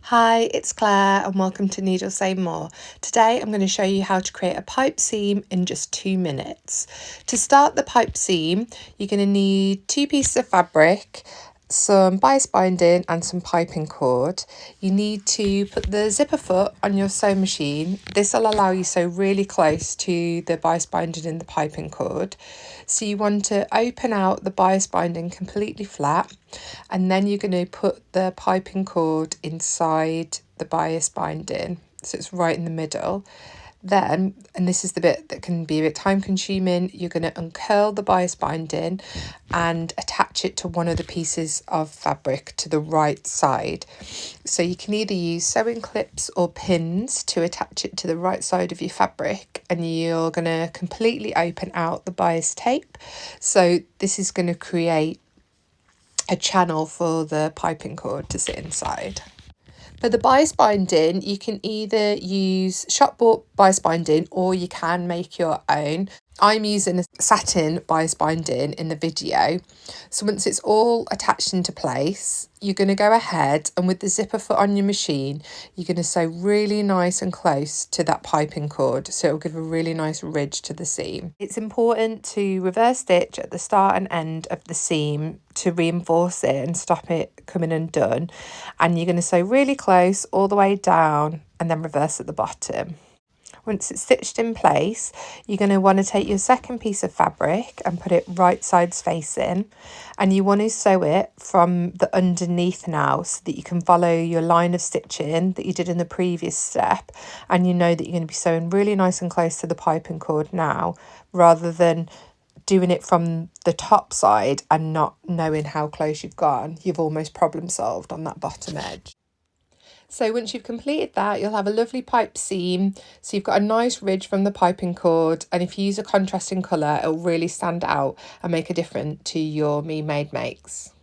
Hi, it's Claire and welcome to Needle Say More. Today I'm going to show you how to create a pipe seam in just 2 minutes. To start the pipe seam, you're going to need 2 pieces of fabric, some bias binding and some piping cord. You need to put the zipper foot on your sewing machine. This will allow you to sew really close to the bias binding and the piping cord. So you want to open out the bias binding completely flat, and then you're going to put the piping cord inside the bias binding so it's right in the middle. Then, and this is the bit that can be a bit time consuming, you're going to uncurl the bias binding and attach it to one of the pieces of fabric to the right side. So you can either use sewing clips or pins to attach it to the right side of your fabric, and you're going to completely open out the bias tape. So this is going to create a channel for the piping cord to sit inside. For the bias binding, you can either use shop bought bias binding or you can make your own. I'm using a satin bias binding in the video. So once it's all attached into place, you're going to go ahead and with the zipper foot on your machine, you're going to sew really nice and close to that piping cord, so it'll give a really nice ridge to the seam. It's important to reverse stitch at the start and end of the seam to reinforce it and stop it coming undone. And you're going to sew really close all the way down and then reverse at the bottom. Once it's stitched in place, you're going to want to take your second piece of fabric and put it right sides facing, and you want to sew it from the underneath now so that you can follow your line of stitching that you did in the previous step, and you know that you're going to be sewing really nice and close to the piping cord now, rather than doing it from the top side and not knowing how close you've gone. You've almost problem solved on that bottom edge. So once you've completed that, you'll have a lovely pipe seam. So you've got a nice ridge from the piping cord, and if you use a contrasting colour, it'll really stand out and make a difference to your Me Made makes.